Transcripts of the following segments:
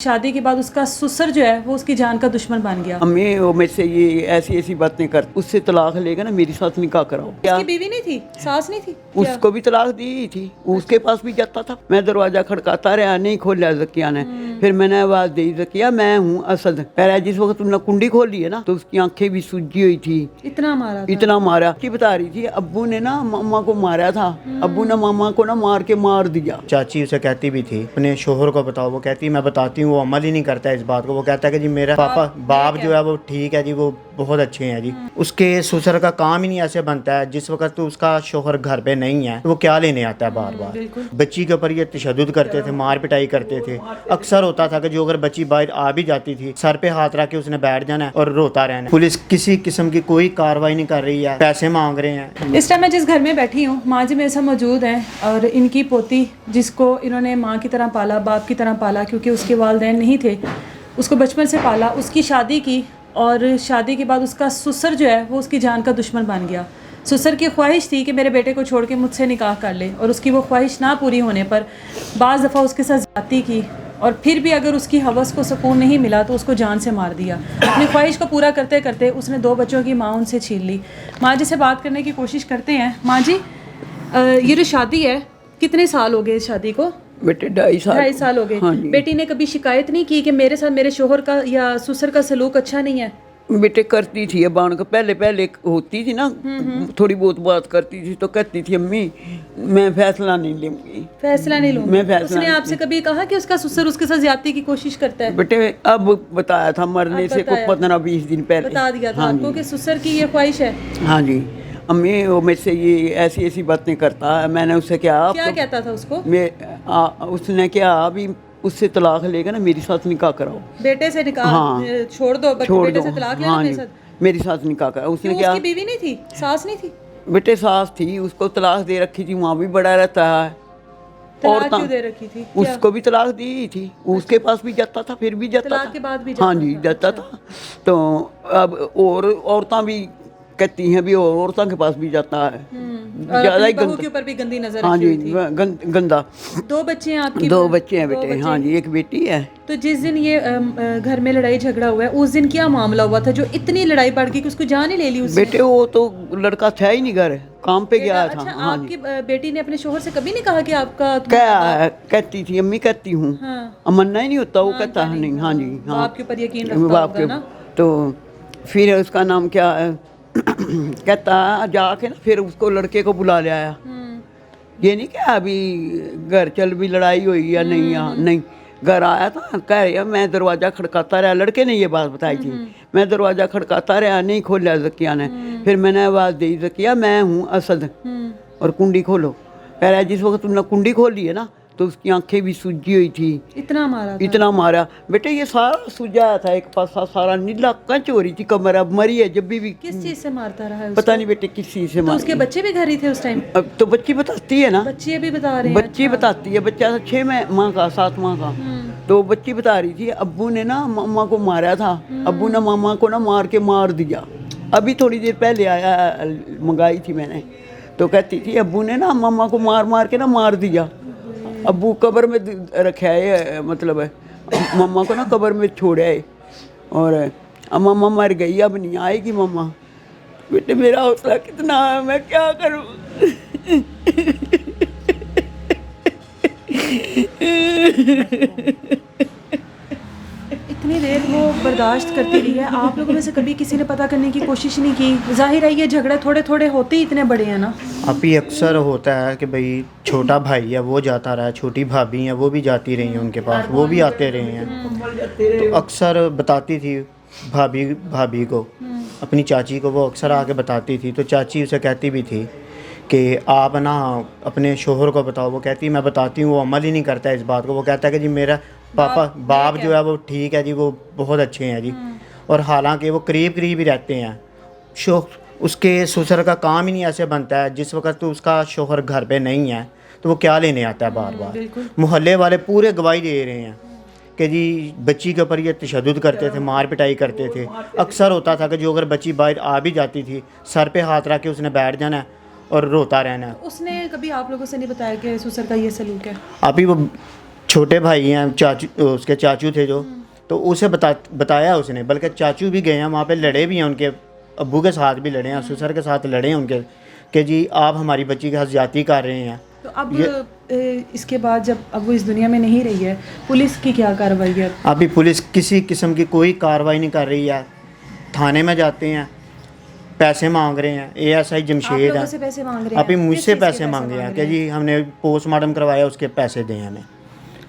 शादी के बाद उसका ससुर जो है वो उसकी जान का दुश्मन बन गया। अम्मी वो मेरे से ये ऐसी ऐसी बातें कर, उससे तलाक लेगा ना मेरे साथ निकाह कराओ। क्या उसकी बीवी नहीं थी, सास नहीं थी क्या? उसको भी तलाक दी थी, उसके पास भी जाता था। मैं दरवाजा खड़काता रहा, नहीं खोला जकिया ने। फिर मैंने आवाज दी, जकिया मैं हूँ असद। पहले जिस वक्त तुमने कुंडी खोली है ना तो उसकी आंखें भी सूजी हुई थी। इतना मारा था? इतना मारा कि बता रही थी अब्बू ने ना मामा को मारा था, अब्बू ने मामा को ना मार के मार दिया। चाची उसे कहती भी थी अपने शोहर को बताओ, वो कहती मैं बताती हूँ, वो अमल ही नहीं करता है इस बात को। वो कहता है कि जी मेरा पापा बाप जो है वो ठीक है जी, वो बहुत अच्छे हैं जी। उसके ससुर का काम ही नहीं ऐसे बनता है, जिस वक्त तो उसका शोहर घर पे नहीं है तो वो क्या लेने आता है बार बार। बच्ची के ऊपर ये तशद्दुद करते थे, मार पिटाई करते थे। अक्सर होता था कि जो अगर बच्ची बाहर आ भी जाती थी, सर पे हाथ रख के उसने बैठ जाना है और रोता रहना। पुलिस किसी किस्म की कोई कार्रवाई नहीं कर रही है, पैसे मांग रहे हैं। इस टाइम मैं जिस घर में बैठी हूँ, माँ जी मेरे साथ मौजूद हैं और इनकी पोती जिसको इन्होंने माँ की तरह पाला, बाप की तरह पाला, क्योंकि उसके वालिदैन नहीं थे, उसको बचपन से पाला, उसकी शादी की और शादी के बाद उसका ससुर जो है वो उसकी जान का दुश्मन बन गया। ससुर की ख्वाहिश थी कि मेरे बेटे को छोड़ के मुझसे निकाह कर ले, और उसकी वो ख्वाहिश ना पूरी होने पर बाज़ दफ़ा उसके साथ ज़्यादती की, और फिर भी अगर उसकी हवस को सुकून नहीं मिला तो उसको जान से मार दिया। अपनी ख्वाहिश को पूरा करते करते उसने 2 बच्चों की माँ उनसे छीन ली। माँ जी से बात करने की कोशिश करते हैं। माँ जी, ये जो शादी है, कितने साल हो गए इस शादी को? बेटे 2.5 साल हो गए। हाँ जी। बेटी ने कभी शिकायत नहीं की कि मेरे साथ मेरे शोहर का या ससुर का सलूक अच्छा नहीं है? बेटे करती थी अबान को, पहले पहले होती थी ना, थोड़ी बहुत बात करती थी तो कहती थी अम्मी मैं फैसला नहीं लूंगी। फैसला नहीं लूंगी? मैं फैसला उसने नहीं आपसे कभी कहा कि उसका ससुर उसके साथ ज्यादती की कोशिश करता है? बेटे अब बताया था मरने अब से को बताया। 15-20 दिन पहले बता दिया था हाँ आपको जी। कि ससुर की ये ख्वाहिश है? हाँ जी। अम्मी वो मेरे से ये ऐसी ऐसी बातें करता है। मैंने उससे क्या कहता था उसको? उसने क्या अभी उससे तलाक लेगा ना मेरे साथ निकाह कराओ। बेटे से निकाह? हाँ। छोड़ दो, छोड़ बेटे दो। से तलाक लेना हाँ मेरे जी, साथ? मेरे साथ निकाह करा। उसने क्यों? क्या, उसकी बीवी नहीं थी, सास नहीं थी? बेटे सास थी, उसको तलाक दे रखी थी, वहाँ भी बड़ा रहता है। तलाक क्यों दे रखी थी? क्या? उसको भी तलाक दी थी, उसके पास भी जाता था, फिर भी जाता तलाक था। के बाद भी हाँ जाता जी था? जाता था। तो अब और औरतां भी कहती हैं भी और औरतों के पास भी जाता है, और ज्यादा ही अपनी बहू गंदा। के ऊपर भी गंदी नजर हाँ रखी जी, हुई थी। गंदा। 2 बच्चे हैं आपके? 2 बच्चे हैं 2 बेटे। बच्चे। हाँ जी, एक बेटी है। तो जिस दिन ये घर में लड़ाई झगड़ा हुआ है, उस दिन क्या मामला हुआ था जो इतनी लड़ाई बढ़ गई कि उसको जान ही ले ली उसने? बेटे वो तो लड़का था ही नहीं, घर काम पे गया था। अच्छा, हाँ आपकी जी। बेटी ने अपने शोहर से कभी नहीं कहा कि आपका क्या है, कहती थी अम्मी कहती हूँ, हाँ। मन्ना ही नहीं होता, वो कहता है नहीं। हाँ जी, हाँ बाप के ऊपर यकीन रखता बाप होगा के। ना? तो फिर उसका नाम क्या है कहता जाके ना फिर उसको लड़के को बुला ले आया। ये नहीं क्या अभी घर चल भी लड़ाई हुई या नहीं, यहाँ नहीं। घर आया था, कह रहा मैं दरवाजा खड़काता रहा, लड़के ने ये बात बताई थी। मैं दरवाजा खड़काता रहा, नहीं खोला जकिया ने। फिर मैंने आवाज दी, जकिया मैं हूँ असद और कुंडी खोलो। पहले जिस वक्त तुमने कुंडी खोली है ना तो उसकी आंखें भी सूजी हुई थी। इतना मारा था? इतना मारा बेटे, ये सारा सूजा था, एक पासा सारा नीला कंच हो रही थी कमर। अब मरी है जब भी किस चीज से मारता रहा है पता नहीं बेटे किस चीज से तो मारी। उसके बच्चे भी घर ही थे उस टाइम? अब तो बच्ची बताती है ना, बच्चे अभी बता रहे हैं? बच्ची बताती है। बच्चा 6 माह का 7 माह का। तो बच्ची बता रही थी अब्बू ने ना मामा को मारा था, अब्बू ने मामा को ना मार के मार दिया। अभी थोड़ी देर पहले आया, मंगाई थी मैंने, तो कहती थी अब्बू ने ना मामा को मार मार के ना मार दिया। अब्बू कब्र में रखा है, मतलब मम्मा को ना कब्र में छोड़ा है, और अब मम्मा मर गई, अब नहीं आएगी मम्मा। बेटे मेरा हौसला कितना है, मैं क्या करूं। इतनी देर वो बर्दाश्त करती रही है, आप लोगों में से कभी किसी ने पता करने की कोशिश नहीं की? जाहिर है ये झगड़े थोड़े थोड़े होते ही इतने बड़े हैं ना। अभी अक्सर होता है कि भाई छोटा भाई है वो जाता रहा, छोटी भाभी है वो भी जाती रही हैं उनके पास, वो भी आते रहे हैं। तो अक्सर बताती थी भाभी को, अपनी चाची को, वो अक्सर आके बताती थी। तो चाची उसे कहती भी थी कि आप ना अपने शोहर को बताओ। वो कहती मैं बताती हूँ, वो अमल ही नहीं करता है इस बात को। वो कहता है कि जी मेरा पापा बाप जो है वो ठीक है जी, वो बहुत अच्छे हैं जी। और हालांकि वो करीब करीब ही रहते हैं। उसके ससुर का काम ही नहीं ऐसे बनता है, जिस वक्त तो उसका शोहर घर पे नहीं है तो वो क्या लेने आता है बार बार। मोहल्ले वाले पूरे गवाही दे रहे हैं कि जी बच्ची के ऊपर ये तशद्दुद करते थे, मार पिटाई करते थे। अक्सर होता था कि जो अगर बच्ची बाहर आ भी जाती थी, सर पे हाथ रख के उसने बैठ जाना और रोता रहना। उसने कभी आप लोगों से नहीं बताया कि ससुर का ये सलूक है? अभी वो چھوٹے بھائی ہیں چاچو، اس کے چاچو تھے جو، تو اسے بتایا اس نے، بلکہ چاچو بھی گئے ہیں وہاں پہ، لڑے بھی ہیں ان کے ابو کے ساتھ بھی لڑے ہیں، سسر کے ساتھ لڑے ہیں ان کے کہ جی آپ ہماری بچی کے ساتھ زیادتی کر رہے ہیں. تو اب اس کے بعد جب اب وہ اس دنیا میں نہیں رہی ہے، پولیس کی کیا کارروائی ہے؟ ابھی پولیس کسی قسم کی کوئی کارروائی نہیں کر رہی ہے. تھانے میں جاتے ہیں، پیسے مانگ رہے ہیں. اے ایس آئی آپ جمشید لوگوں ہیں، سے پیسے مانگ رہے ہیں؟ ابھی مجھ کس سے چیز کے پیسے مانگے ہیں کہ رہے جی ہم نے پوسٹ مارٹم کروایا اس کے پیسے دیں ہمیں،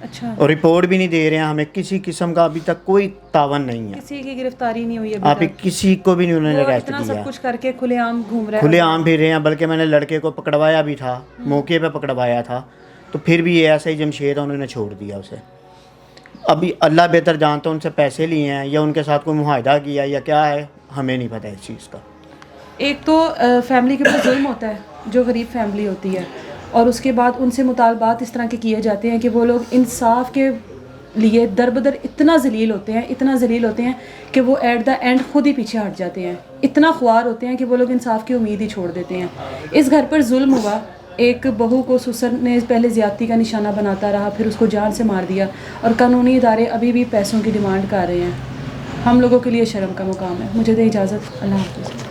اچھا، اور رپورٹ بھی نہیں دے رہے ہیں ہمیں. کسی قسم کا ابھی تک کوئی تعاون نہیں ہے. کسی کی گرفتاری نہیں ہوئی ابھی تک؟ کسی کو بھی نہیں انہوں نے وہ اریسٹ اتنا کیا. سب کچھ کر کے کھلے عام گھوم رہا ہے، کھلے عام پھر رہے ہیں، بلکہ میں نے لڑکے کو پکڑوایا بھی تھا، موقع پہ پکڑوایا تھا، تو پھر بھی اے ایس آئی جمشید انہوں نے چھوڑ دیا اسے. ابھی اللہ بہتر جانتا ان سے پیسے لیے ہیں یا ان کے ساتھ کوئی معاہدہ کیا یا کیا ہے، ہمیں نہیں پتہ اس چیز کا. ایک تو فیملی کے اوپر ظلم ہوتا ہے جو غریب فیملی ہوتی ہے، اور اس کے بعد ان سے مطالبات اس طرح کے کیے جاتے ہیں کہ وہ لوگ انصاف کے لیے در بدر اتنا ذلیل ہوتے ہیں کہ وہ ایٹ دا اینڈ خود ہی پیچھے ہٹ جاتے ہیں. اتنا خوار ہوتے ہیں کہ وہ لوگ انصاف کی امید ہی چھوڑ دیتے ہیں. اس گھر پر ظلم ہوا، ایک بہو کو سسر نے پہلے زیادتی کا نشانہ بناتا رہا، پھر اس کو جان سے مار دیا، اور قانونی ادارے ابھی بھی پیسوں کی ڈیمانڈ کر رہے ہیں. ہم لوگوں کے لیے شرم کا مقام ہے. مجھے دے اجازت. اللہ حافظ.